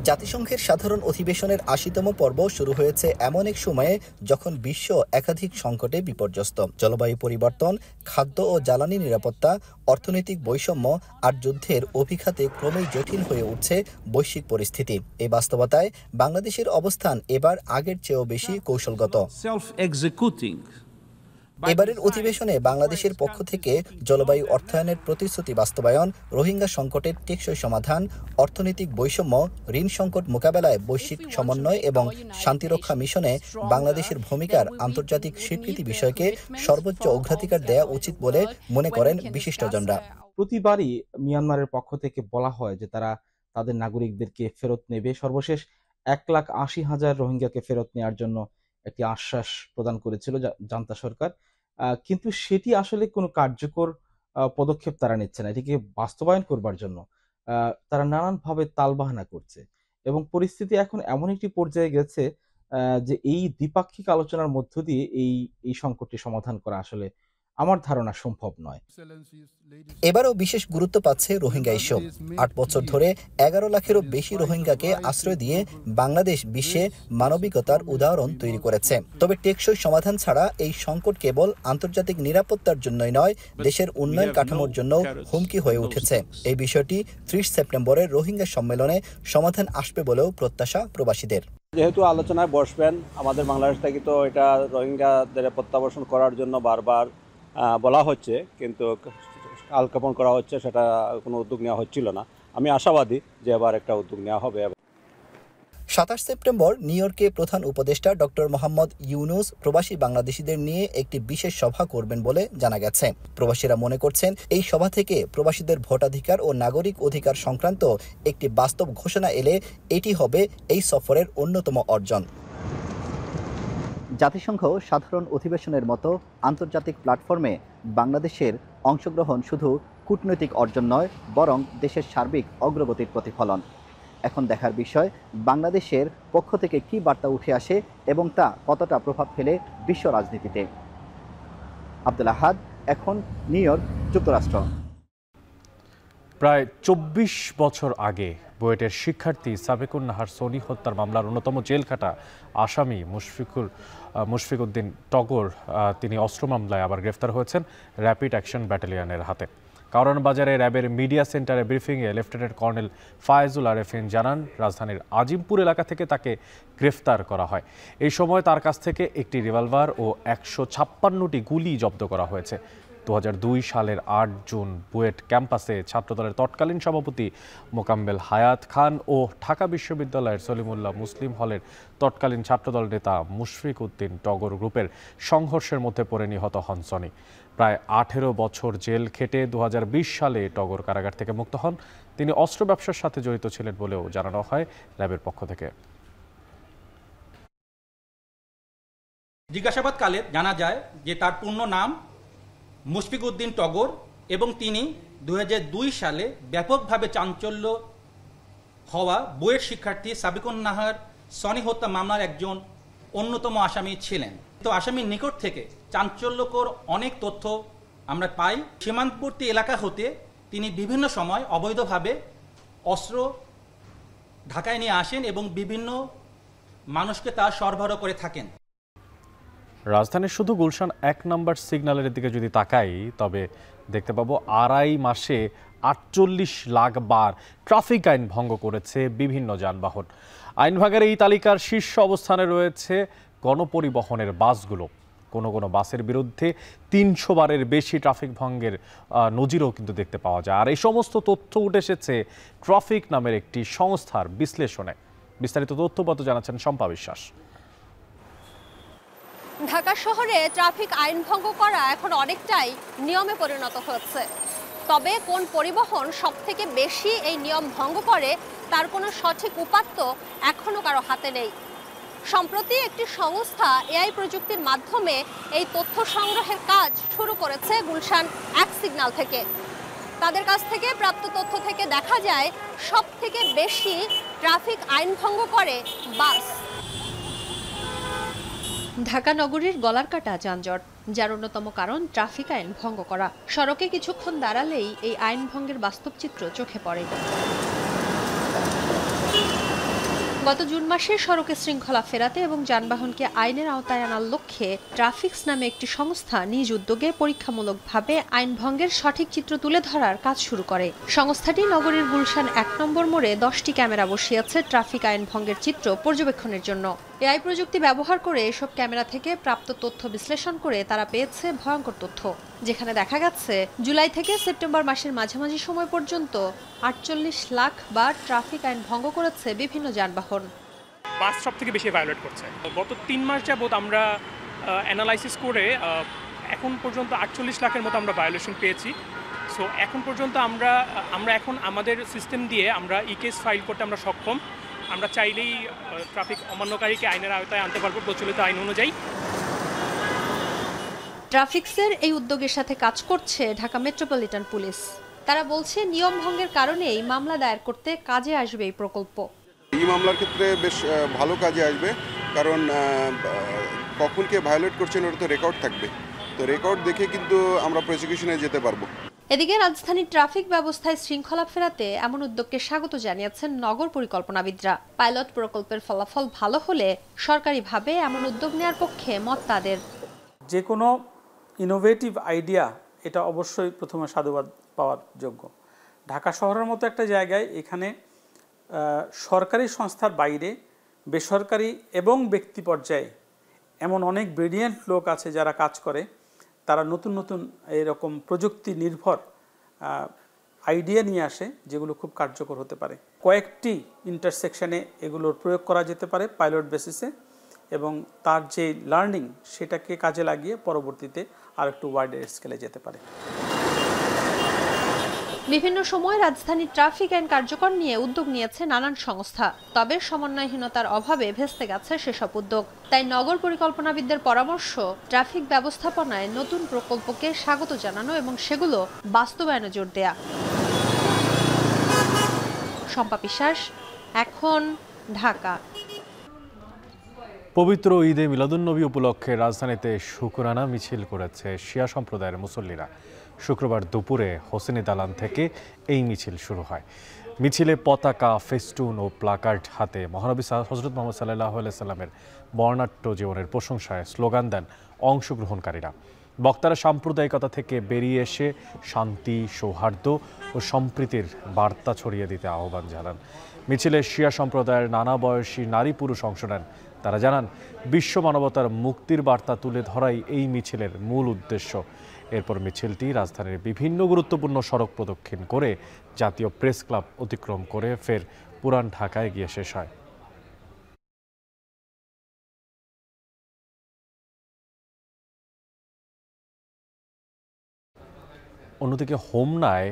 জাতিসংঘের সাধারণ অধিবেশনের ৮০তম পর্ব শুরু হয়েছে এমন এক সময়ে যখন বিশ্ব একাধিক সংকটে বিপর্যস্ত। জলবায়ু পরিবর্তন, খাদ্য ও জ্বালানি নিরাপত্তা, অর্থনৈতিক বৈষম্য আর যুদ্ধের অভিঘাতে ক্রমেই জটিল হয়ে উঠছে বৈশ্বিক পরিস্থিতি। এই বাস্তবতায় বাংলাদেশের অবস্থান এবার আগের চেয়েও বেশি কৌশলগত। এবারের অধিবেশনে বাংলাদেশের পক্ষ থেকে জলবায়ু অর্থায়নের প্রতিশ্রুতি বাস্তবায়ন, রোহিঙ্গা সংকটের টেকসই সমাধান, অর্থনৈতিক বৈষম্য, ঋণ সংকট মোকাবেলায় বৈশ্বিক সমন্বয় এবং শান্তিরক্ষা মিশনে বাংলাদেশের ভূমিকার আন্তর্জাতিক স্বীকৃতি বিষয়কে সর্বোচ্চ অগ্রাধিকার দেওয়া উচিত বলে মনে করেন বিশিষ্টজনরা। প্রতিবারই মিয়ানমারের পক্ষ থেকে বলা হয় যে তারা তাদের নাগরিকদেরকে ফেরত নেবে। সর্বশেষ ১,৮০,০০০ রোহিঙ্গাকে ফেরত নেওয়ার জন্য একটি আশ্বাস প্রদান করেছিল জান্তা সরকার, কিন্তু সেটি আসলে কোনো কার্যকর পদক্ষেপ তারা নিচ্ছে না। এটিকে বাস্তবায়ন করবার জন্য তারা নানানভাবে তালবাহানা করছে এবং পরিস্থিতি এখন এমন একটি পর্যায়ে গেছে যে এই দ্বিপাক্ষিক আলোচনার মধ্য দিয়ে এই সংকটটি সমাধান করা আসলে আমার ধারণা সম্ভব নয়। এবারও বিশেষ গুরুত্ব পাচ্ছে রোহিঙ্গা ইস্যু। ৮ বছর ধরে ১১ লাখেরও বেশি রোহিঙ্গাকে আশ্রয় দিয়ে বাংলাদেশ বিশ্বে মানবিকতার উদাহরণ তৈরি করেছে। তবে টেকসই সমাধান ছাড়া এই সংকট কেবল আন্তর্জাতিক নিরাপত্তার জন্যই নয়, দেশের উন্নয়ন কাঠামোর জন্য হুমকি হয়ে উঠেছে। এই বিষয়টি ৩০ সেপ্টেম্বরের রোহিঙ্গা সম্মেলনে সমাধান আসবে বলেও প্রত্যাশা প্রবাসীদের। যেহেতু আলোচনায় বসবেন, আমাদের বাংলাদেশ থেকে তো এটা রোহিঙ্গাদের প্রত্যাবর্ষণ করার জন্য বারবার বলা হচ্ছে, কিন্তু কালক্ষেপণ করা হচ্ছে, সেটা কোনো উদ্যোগ নেওয়া হচ্ছিল না। আমি আশাবাদী যে এবার একটা উদ্যোগ নেওয়া হবে। ২৭ সেপ্টেম্বর নিউ ইয়র্কে প্রধান উপদেষ্টা ডক্টর মোহাম্মদ ইউনুস প্রবাসী বাংলাদেশিদের নিয়ে একটি বিশেষ সভা করবেন বলে জানা গেছে। প্রবাসীরা মনে করছেন এই সভা থেকে প্রবাসীদের ভোটাধিকার ও নাগরিক অধিকার সংক্রান্ত একটি বাস্তব ঘোষণা এলে এটি হবে এই সফরের অন্যতম অর্জন। জাতিসংঘ সাধারণ অধিবেশনের মতো আন্তর্জাতিক প্ল্যাটফর্মে বাংলাদেশের অংশগ্রহণ শুধু কূটনৈতিক অর্জন নয়, বরং দেশের সার্বিক অগ্রগতির প্রতিফলন। এখন দেখার বিষয় বাংলাদেশের পক্ষ থেকে কী বার্তা উঠে আসে এবং তা কতটা প্রভাব ফেলে বিশ্ব রাজনীতিতে। আব্দুল আহাদ, এখন নিউ ইয়র্ক, যুক্তরাষ্ট্র। প্রায় ২৪ বছর আগে বুয়েটের শিক্ষার্থী সাবেকুন নাহার সোনি হত্যার মামলার অন্যতম জেলখাটা আসামি মুশফিক উদ্দিন টগর তিনি অস্ত্র মামলায় আবার গ্রেফতার হয়েছেন র্যাপিড অ্যাকশন ব্যাটালিয়নের হাতে। কারণ বাজারে র্যাবের মিডিয়া সেন্টারে ব্রিফিংয়ে লেফটেন্যান্ট কর্নেল ফায়েজুল আরেফিন জানান, রাজধানীর আজিমপুর এলাকা থেকে তাকে গ্রেফতার করা হয়। এই সময় তার কাছ থেকে একটি রিভলভার ও ১৫৬টি গুলি জব্দ করা হয়েছে। ২০০২ সালের ৮ জুন বুয়েট ক্যাম্পাসে ছাত্রদলের তৎকালীন সভাপতি মোকাম্মেল হায়াত খান ও ঢাকা বিশ্ববিদ্যালয়ের সলিমুল্লাহ মুসলিম হলের তৎকালীন ছাত্রদল নেতা মুশফিক উদ্দিন টগর গ্রুপের সংঘর্ষের মধ্যে পড়ে নিহত হন সনি। প্রায় ১৮ বছর জেল খেটে ২০২০ সালে টগর কারাগার থেকে মুক্ত হন। তিনি অস্ত্র ব্যবসার সাথে জড়িত ছিলেন বলেও জানানো হয় র্যাবের পক্ষ থেকে। জিজ্ঞাসাবাদকালে জানা যায় যে তার পূর্ণ নাম মুশফিক উদ্দিন টগর এবং তিনি ২০০২ সালে ব্যাপকভাবে চাঞ্চল্য হওয়া বুয়েট শিক্ষার্থী সাবেকুন নাহার সনি হত্যা মামলার একজন অন্যতম আসামি ছিলেন। তো আসামির নিকট থেকে চাঞ্চল্যকর অনেক তথ্য আমরা পাই। সীমান্তবর্তী এলাকা হতে তিনি বিভিন্ন সময় অবৈধভাবে অস্ত্র ঢাকায় নিয়ে আসেন এবং বিভিন্ন মানুষকে তা সরবরাহ করে থাকেন। রাজধানীর শুধু গুলশান ১ নম্বর সিগন্যালের দিকে যদি তাকাই তবে দেখতে পাবো ২.৫ মাসে ৪৮ লাখ বার ট্রাফিক আইন ভঙ্গ করেছে বিভিন্ন যানবাহন। আইন ভাগের এই তালিকার শীর্ষ অবস্থানে রয়েছে গণপরিবহনের বাসগুলো। কোনো কোনো বাসের বিরুদ্ধে ৩০০ বারের বেশি ট্রাফিক ভঙ্গের নজিরও কিন্তু দেখতে পাওয়া যায়। আর এই সমস্ত তথ্য উঠে এসেছে ট্রাফিক নামের একটি সংস্থার বিশ্লেষণে। বিস্তারিত তথ্যপত্র জানাচ্ছেন শম্পা বিশ্বাস। ঢাকা শহরে ট্রাফিক আইন ভঙ্গ করা এখন অনেকটাই নিয়মে পরিণত হচ্ছে। তবে কোন পরিবহন সবথেকে বেশি এই নিয়ম ভঙ্গ করে তার কোনো সঠিক উপাত্ত এখনো কারো হাতে নেই। সম্প্রতি একটি সংস্থা এআই প্রযুক্তির মাধ্যমে এই তথ্য সংগ্রহের কাজ শুরু করেছে গুলশান ১ সিগন্যাল থেকে। তাদের কাছ থেকে প্রাপ্ত তথ্য থেকে দেখা যায় সবথেকে বেশি ট্রাফিক আইন ভঙ্গ করে বাস। ঢাকা নগরীর গলারকাটা যানজট, যার অন্যতম কারণ ট্রাফিক আইন ভঙ্গ করা। সড়কে কিছুক্ষণ দাঁড়ালেই এই আইন ভঙ্গের বাস্তব চিত্র চোখে পড়ে। গত জুন মাসে সড়কে শৃঙ্খলা ফেরাতে এবং যানবাহনকে আইনের আওতায় আনার লক্ষ্যে ট্রাফিক্স নামে একটি সংস্থা নিজ উদ্যোগে পরীক্ষামূলকভাবে আইন ভঙ্গের সঠিক চিত্র তুলে ধরার কাজ শুরু করে। সংস্থাটি নগরীর গুলশান ১ নম্বর মোড়ে ১০টি ক্যামেরা বসিয়েছে ট্রাফিক আইন ভঙ্গের চিত্র পর্যবেক্ষণের জন্য। এআই প্রযুক্তি ব্যবহার করে এসব ক্যামেরা থেকে প্রাপ্ত তথ্য বিশ্লেষণ করে তারা পেয়েছে ভয়ঙ্কর তথ্য, যেখানে দেখা গেছে জুলাই থেকে সেপ্টেম্বর মাসের মাঝামাঝি সময় পর্যন্ত ৪৮ লাখ বার ট্রাফিক আইন ভঙ্গ করেছে বিভিন্ন যানবাহন। বাস সব থেকে বেশি ভায়োলেট করছে। গত ৩ মাস যাবৎ আমরা অ্যানালাইসিস করে এখন পর্যন্ত ৪৮ লাখের মতো আমরা ভায়োলেশন পেয়েছি। সো এখন পর্যন্ত আমরা এখন আমাদের সিস্টেম দিয়ে আমরা কেস ফাইল করতে আমরা সক্ষম। আমরা চাইলেই ট্রাফিক অমান্যকারীকে আইনের আওতায় আনতে পারবো প্রচলিত আইন অনুযায়ী। ট্রাফিক্সের এই উদ্যোগের সাথে কাজ করছে ঢাকা মেট্রোপলিটন পুলিশ। তারা বলছে নিয়ম ভঙ্গের কারণেই মামলা দায়ের করতে কাজে আসবে এই প্রকল্প। এই মামলার ক্ষেত্রে বেশ ভালো কাজে আসবে, কারণ কখন কে ভায়োলেট করছেন ওটা তো রেকর্ড থাকবে, তো রেকর্ড দেখে কিন্তু আমরা প্রসিকিউশনে যেতে পারবো। এদিকে রাজধানীর ট্রাফিক ব্যবস্থায় শৃঙ্খলা ফেরাতে এমন উদ্যোগকে স্বাগত জানিয়েছেন নগর পরিকল্পনাবিদরা। পাইলট প্রকল্পের ফলাফল ভালো হলে সরকারিভাবে এমন উদ্যোগ নেওয়ার পক্ষে মত তাদের। যে কোনো ইনোভেটিভ আইডিয়া এটা অবশ্যই প্রথমে সাধুবাদ পাওয়ার যোগ্য। ঢাকা শহরের মতো একটা জায়গায় এখানে সরকারি সংস্থার বাইরে বেসরকারি এবং ব্যক্তি পর্যায়ে এমন অনেক ব্রিলিয়েন্ট লোক আছে যারা কাজ করে। তারা নতুন নতুন এরকম প্রযুক্তি নির্ভর আইডিয়া নিয়ে আসে যেগুলো খুব কার্যকর হতে পারে। কয়েকটি ইন্টারসেকশনে এগুলোর প্রয়োগ করা যেতে পারে পাইলট বেসিসে, এবং তার যে লার্নিং সেটাকে কাজে লাগিয়ে পরবর্তীতে আর একটু ওয়াইডার স্কেলে যেতে পারে। বিভিন্ন সময় রাজধানীর ট্রাফিক আইন কার্যকর নিয়ে উদ্যোগ নিয়েছে নানান সংস্থা, তবে সমন্বয়হীনতার অভাবে ভেস্তে গেছে সেসব উদ্যোগ। তাই নগর পরিকল্পনাবিদদের পরামর্শ, ট্রাফিক ব্যবস্থাপনায় নতুন প্রকল্পকে স্বাগত জানানো এবং সেগুলো বাস্তবায়নে জোর দেয়া। শম্পা বিশ্বাস, এখন ঢাকা। পবিত্র ঈদে মিলাদুন্নবী উপলক্ষে রাজধানীতে শুকরানা মিছিল করেছে শিয়া সম্প্রদায়ের মুসল্লিরা। শুক্রবার দুপুরে হোসেনি দালান থেকে এই মিছিল শুরু হয়। মিছিলে পতাকা, ফেস্টুন ও প্লাকার্ড হাতে মহানবী হযরত মুহাম্মদ সাল্লাল্লাহু আলাইহি সাল্লামের বর্ণাঢ্য জীবনের প্রশংসায় স্লোগান দেন অংশগ্রহণকারীরা। বক্তারা সাম্প্রদায়িকতা থেকে বেরিয়ে এসে শান্তি, সৌহার্দ্য ও সম্প্রীতির বার্তা ছড়িয়ে দিতে আহ্বান জানান। মিছিলে শিয়া সম্প্রদায়ের নানা বয়সী নারী পুরুষ অংশ নেন। তারা জানান, বিশ্ব মানবতার মুক্তির বার্তা তুলে ধরাই এই মিছিলের মূল উদ্দেশ্য। এরপর মিছিলটি রাজধানীর বিভিন্ন গুরুত্বপূর্ণ সড়ক প্রদক্ষিণ করে জাতীয় প্রেস ক্লাব অতিক্রম করে ফের পুরান ঢাকায় গিয়ে শেষ হয়। অন্যদিকে হোমনায়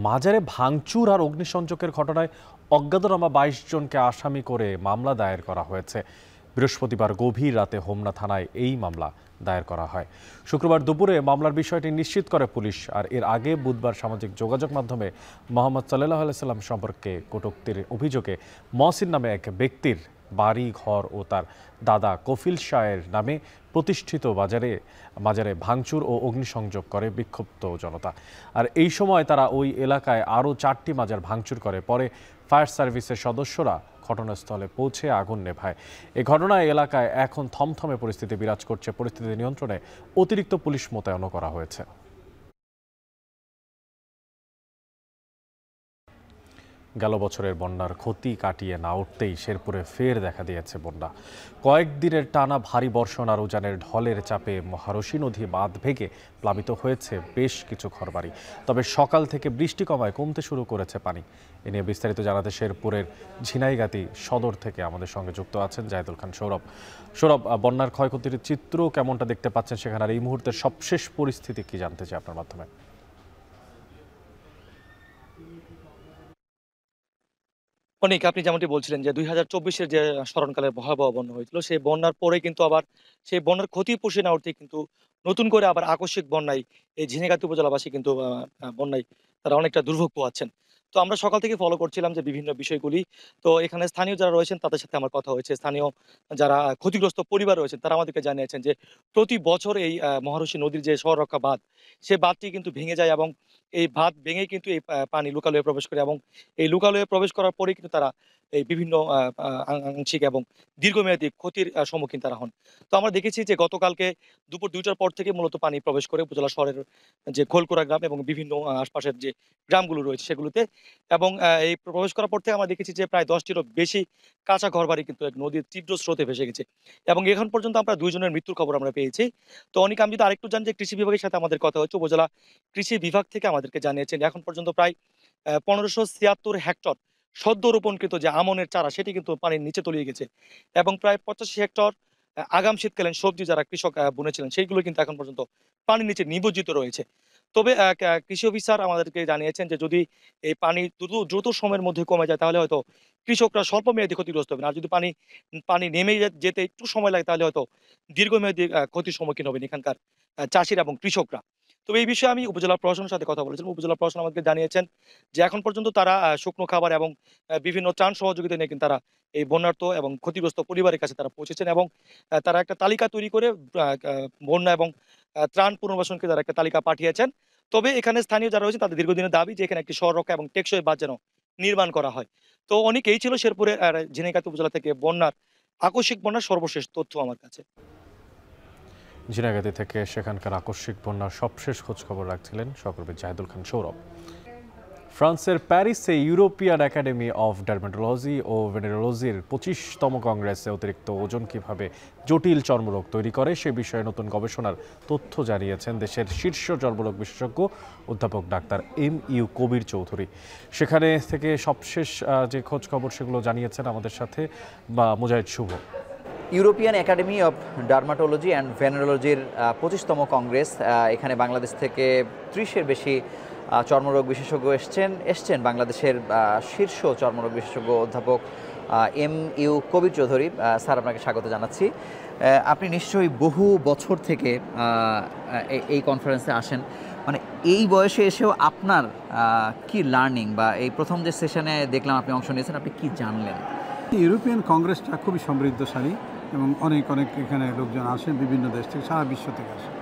মাজারে ভাঙচুর আর অগ্নিসংযোগের ঘটনায় অজ্ঞাতনামা ২২ জনকে আসামি করে মামলা দায়ের করা হয়েছে। বৃহস্পতিবার গভীর রাতে হোমনা থানায় এই মামলা দায়ের করা হয়। শুক্রবার দুপুরে মামলার বিষয়টি নিশ্চিত করে পুলিশ। আর এর আগে বুধবার সামাজিক যোগাযোগ মাধ্যমে মোহাম্মদ সাল্লাল্লাহু আলাইহি সাল্লাম সম্পর্কে কটূক্তির অভিযোগে মহসিন নামে এক ব্যক্তির বাড়ি ঘর ও তার দাদা কফিল শাহের নামে প্রতিষ্ঠিত মাজারে ভাঙচুর ও অগ্নিসংযোগ করে বিক্ষুব্ধ জনতা। আর এই সময় তারা ওই এলাকায় আরও 4টি মাজার ভাঙচুর করে। পরে ফায়ার সার্ভিসের সদস্যরা ঘটনাস্থলে পৌঁছে আগুন নেভায়। এই ঘটনায় এলাকায় এখন থমথমে পরিস্থিতি বিরাজ করছে। পরিস্থিতি নিয়ন্ত্রণে অতিরিক্ত পুলিশ মোতায়েন করা হয়েছে। গেল বছরের বন্যার ক্ষতি কাটিয়ে না উঠতেই শেরপুরে ফের দেখা দিয়েছে বন্যা। কয়েকদিনের টানা ভারী বর্ষণ আর উজানের ঢলের চাপে মহারশী নদী বাঁধ ভেঙে প্লাবিত হয়েছে বেশ কিছু ঘরবাড়ি। তবে সকাল থেকে বৃষ্টি কমায় কমতে শুরু করেছে পানি। এ নিয়ে বিস্তারিত জানাতে শেরপুরের ঝিনাইগাতি সদর থেকে আমাদের সঙ্গে যুক্ত আছেন জাহিদুল খান সৌরভ। সৌরভ, বন্যার ক্ষয়ক্ষতির চিত্র কেমনটা দেখতে পাচ্ছেন সেখানে, আর এই মুহূর্তের সবশেষ পরিস্থিতি কি জানতে চাই আপনার মাধ্যমে? অনেক আপনি যেমনটি বলছিলেন যে 2024-এর যে স্মরণকালের ভয়াবহ বন্যা হয়েছিল, সেই বন্যার পরে কিন্তু আবার সেই বন্যার ক্ষতি পুষে না উঠতে কিন্তু নতুন করে আবার আকস্মিক বন্যায় এই ঝিনাইগাতি উপজেলাবাসী কিন্তু বন্যায় তারা অনেকটা দুর্ভোগ পোহাচ্ছেন। তো আমরা সকাল থেকে ফলো করছিলাম যে বিভিন্ন বিষয়গুলি। তো এখানে স্থানীয় যারা রয়েছেন তাদের সাথে আমার কথা হয়েছে। স্থানীয় যারা ক্ষতিগ্রস্ত পরিবার রয়েছেন তারা আমাদেরকে জানিয়েছেন যে প্রতি বছর এই মহারশী নদীর যে শহররক্ষা বাঁধ, সে বাঁধটি কিন্তু ভেঙে যায় এবং এই বাঁধ ভেঙেই কিন্তু এই পানি লোকালয়ে প্রবেশ করে এবং এই লোকালয়ে প্রবেশ করার পরেই কিন্তু তারা এই বিভিন্ন আংশিক এবং দীর্ঘমেয়াদী ক্ষতির সম্মুখীন তারা হন। তো আমরা দেখেছি যে গতকালকে দুপুর 2টার পর থেকে মূলত পানি প্রবেশ করে উপজেলা শহরের যে খোলকুড়া গ্রাম এবং বিভিন্ন আশপাশের যে গ্রামগুলো রয়েছে সেগুলোতে, এবং এই প্রবেশ করার পর থেকে আমরা দেখেছি যে প্রায় 10টিরও বেশি কাঁচা ঘরবাড়ি কিন্তু এক নদীর তীব্র স্রোতে ভেসে গেছে এবং এখন পর্যন্ত আমরা 2 জনের মৃত্যুর খবর আমরা পেয়েছি। তো অনেক আমি যদি আরেকটু জানি যে কৃষি বিভাগের সাথে আমাদের কথা হচ্ছে, উপজেলা কৃষি বিভাগ থেকে আমাদেরকে জানিয়েছেন এখন পর্যন্ত প্রায় 1576 হেক্টর সদ্য রোপণকৃত যে আমনের চারা সেটি কিন্তু পানির নিচে তলিয়ে গেছে এবং প্রায় 85 হেক্টর আগাম শীতকালীন সবজি যারা কৃষক বুনেছিলেন সেইগুলো কিন্তু এখন পর্যন্ত পানির নিচে নিমজ্জিত রয়েছে। তবে কৃষি অফিসার আমাদেরকে জানিয়েছেন যে যদি এই পানি দ্রুত সময়ের মধ্যে কমে যায় তাহলে হয়তো কৃষকরা স্বল্পমেয়াদী ক্ষতিগ্রস্ত হবেন, আর যদি পানি নেমে যেতে একটু সময় লাগে তাহলে হয়তো দীর্ঘমেয়াদী ক্ষতির সম্মুখীন হবেন এখানকার চাষিরা এবং কৃষকরা। তবে এই বিষয়ে আমি উপজেলা প্রশাসনের সাথে কথা বলেছিলাম। উপজেলা প্রশাসন আমাদেরকে জানিয়েছেন যে এখন পর্যন্ত তারা শুকনো খাবার এবং বিভিন্ন ত্রাণ সহযোগিতা নিয়ে কিন্তু তারা এই বন্যার্ত এবং ক্ষতিগ্রস্ত পরিবারের কাছে তারা পৌঁছেছেন এবং তারা একটা তালিকা তৈরি করে বন্যা এবং ত্রাণ পুনর্বাসনকে তারা একটা তালিকা পাঠিয়েছেন। তবে এখানে স্থানীয় যারা রয়েছে তাদের দীর্ঘদিনের দাবি যে এখানে একটি শহর রক্ষা এবং টেকসই বাঁধ যেন নির্মাণ করা হয়। তো অনেকেই ছিল শেরপুরের ঝিনাইগাতি উপজেলা থেকে বন্যার আকস্মিক বন্যার সর্বশেষ তথ্য আমার কাছে। ঝিনাইগাতি থেকে সেখানকার আকস্মিক বন্যার সবশেষ খোঁজখবর রাখছিলেন সহকর্মী জাহিদুল খান সৌরভ। ফ্রান্সের প্যারিসে ইউরোপিয়ান একাডেমি অফ ডার্মেটোলজি ও ভেনেরোলজির 25তম কংগ্রেসে অতিরিক্ত ওজন কিভাবে জটিল চর্মরোগ তৈরি করে সে বিষয়ে নতুন গবেষণার তথ্য জানিয়েছেন দেশের শীর্ষ চর্মরোগ বিশেষজ্ঞ অধ্যাপক ডাক্তার MU কবির চৌধুরী। সেখানে থেকে সবশেষ যে খোঁজখবর সেগুলো জানিয়েছেন আমাদের সাথে Mujahid Shuvo. European academy of dermatology and ভেনেরোলজির 25তম কংগ্রেস, এখানে বাংলাদেশ থেকে 30-এর বেশি চর্মরোগ বিশেষজ্ঞ এসছেন বাংলাদেশের শীর্ষ চর্মরোগ বিশেষজ্ঞ অধ্যাপক MU কবির চৌধুরী। স্যার, আপনাকে স্বাগত জানাচ্ছি। আপনি নিশ্চয়ই বহু বছর থেকে এই কনফারেন্সে আসেন। মানে এই বয়সে এসেও আপনার কি লার্নিং বা এই প্রথম যে সেশনে দেখলাম আপনি অংশ নিয়েছেন, আপনি কি জানলেন? ইউরোপিয়ান কংগ্রেসটা খুবই সমৃদ্ধশালী এবং অনেক এখানে লোকজন আসেন বিভিন্ন দেশ থেকে, সারা বিশ্ব থেকে আসেন।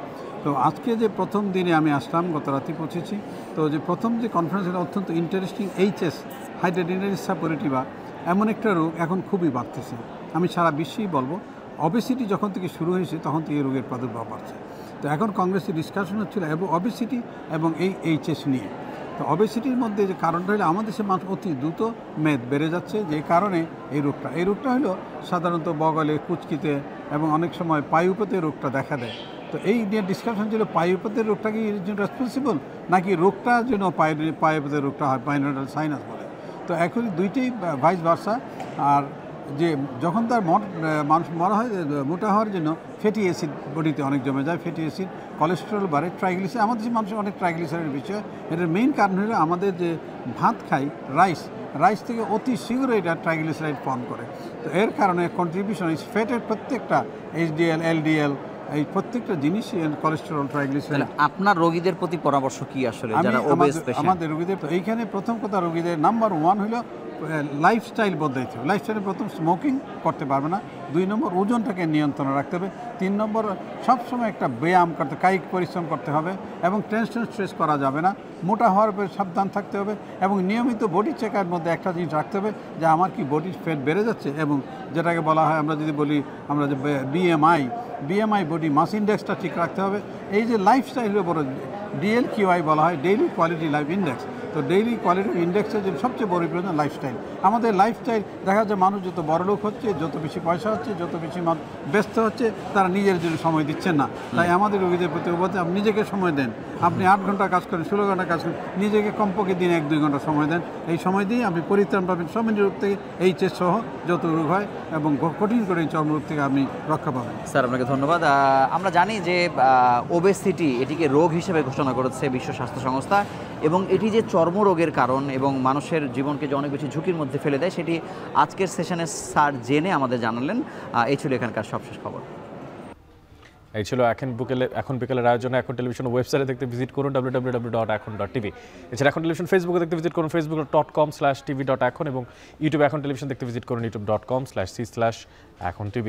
তো আজকে যে প্রথম দিনে আমি আসলাম, গত রাতে পৌঁছেছি, তো যে প্রথম যে কনফারেন্স এটা অত্যন্ত ইন্টারেস্টিং। এইচএস হাইড্রোডেনারিস সাপোরেটিভা এমন একটা রোগ এখন খুবই বাড়তেছে, আমি সারা বিশ্বেই বলবো। অবেসিটি যখন থেকে শুরু হয়েছে তখন থেকে এই রোগের প্রাদুর্ভাব বাড়ছে। তো এখন কংগ্রেসের ডিসকাশন হচ্ছিল অবেসিটি এবং এই এইচএস নিয়ে। তো অবেসিটির মধ্যে যে কারণটা হলো আমাদের দেশে মানুষ অতি দ্রুত মেদ বেড়ে যাচ্ছে, যে কারণে এই রোগটা হলো সাধারণত বগলে, কুচকিতে এবং অনেক সময় পায়ুপথে রোগটা দেখা দেয়। তো এই নিয়ে ডিসকাশন ছিল পায়ুপথের রোগটা কি এর জন্য রেসপন্সিবল, নাকি রোগটার জন্য পায়ুপথের রোগটা হয়, পাইনোডাল সাইনাস বলে। তো এখন দুইটাই ভাইস ভার্সা। আর যে যখন তার মানুষ মরা হয়, মোটা হওয়ার জন্য ফ্যাটি অ্যাসিড বডিতে অনেক জমে যায়, ফ্যাটি অ্যাসিড, কোলেস্টেরল বাড়ে, ট্রাইগ্লিসাইড। আমাদের দেশের মানুষের অনেক ট্রাইগ্লিসাইডের বিষয়। এটার মেইন কারণ হলো আমাদের যে ভাত খাই রাইস থেকে অতি শীঘ্র এটা ট্রাইগ্লিসাইড ফর্ম করে। তো এর কারণে কন্ট্রিবিউশন ফ্যাটের প্রত্যেকটা এইচডিএল, এলডিএল, এই প্রত্যেকটা জিনিসই কোলেস্টেরল, ট্রাইগ্লিসাইড। আপনার রোগীদের প্রতি পরামর্শ কি আসলে যারা ওবেস পেশেন্ট? আমাদের রোগীদের তো এইখানে প্রথম কথা, রোগীদের নাম্বার 1 হলো লাইফস্টাইল বদলাইতে হবে। লাইফস্টাইলে প্রথম স্মোকিং করতে পারবে না, 2 নম্বর ওজনটাকে নিয়ন্ত্রণে রাখতে হবে, 3 নম্বর সবসময় একটা ব্যায়াম করতে, কায়িক পরিশ্রম করতে হবে এবং টেনশন স্ট্রেস করা যাবে না, মোটা হওয়ার উপরে সাবধান থাকতে হবে এবং নিয়মিত বডি চেকার মধ্যে একটা জিনিস রাখতে হবে যে আমার কি বডির ফ্যাট বেড়ে যাচ্ছে, এবং যেটাকে বলা হয় আমরা যদি বলি আমরা যে বিএমআই বডি মাস ইন্ডেক্সটা ঠিক রাখতে হবে। এই যে লাইফস্টাইলের বড় DLQI বলা হয়, ডেইলি কোয়ালিটি লাইফ ইন্ডেক্স। তো ডেইলি কোয়ালিটি ইন্ডেক্সের যে সবচেয়ে বড় প্রয়োজন লাইফস্টাইল। আমাদের লাইফস্টাইল দেখা যায় মানুষ যত বড়লোক হচ্ছে, যত বেশি পয়সা হচ্ছে, যত বেশি মানুষ ব্যস্ত হচ্ছে, তারা নিজের জন্য সময় দিচ্ছেন না। তাই আমাদের রোগীদের প্রতি বলতে আপনি নিজেকে সময় দেন। আপনি 8 ঘন্টা কাজ করেন, 16 ঘন্টা কাজ করেন, নিজেকে কমপক্ষে দিনে 1-2 ঘন্টা সময় দেন। এই সময় দিয়ে আপনি পরিত্রাণ পাবেন সব রোগ থেকে, এইচএস সহ যত রোগ হয় এবং কঠিন চর্মরোগ থেকে আপনি রক্ষা পাবেন। স্যার আপনাকে ধন্যবাদ। আমরা জানি যে ওবেসিটি এটিকে রোগ হিসেবে ঘোষণা করেছে বিশ্ব স্বাস্থ্য সংস্থা, এবং এটি যে চর্মরোগের কারণ এবং মানুষের জীবনকে যে অনেক বেশি ঝুঁকির মধ্যে ফেলে দেয়, সেটি আজকের সেশনে স্যার জেনে আমাদের জানালেন। এই ছিল এখানকার সবশেষ খবর। এই ছিল এখন বিকেলের আয়োজনে। এখন টেলিভিশন ওয়েবসাইটে দেখতে ভিজিট করুন www.ekhon.tv। এছাড়া এখন টেলিভিশন ফেসবুকে দেখতে ভিজিট করুন facebook.com/tv.ekhon এবং ইউটিউবে এখন টেলিভিশন দেখতে ভিজিট করুন youtube.com/c/ekhon tv।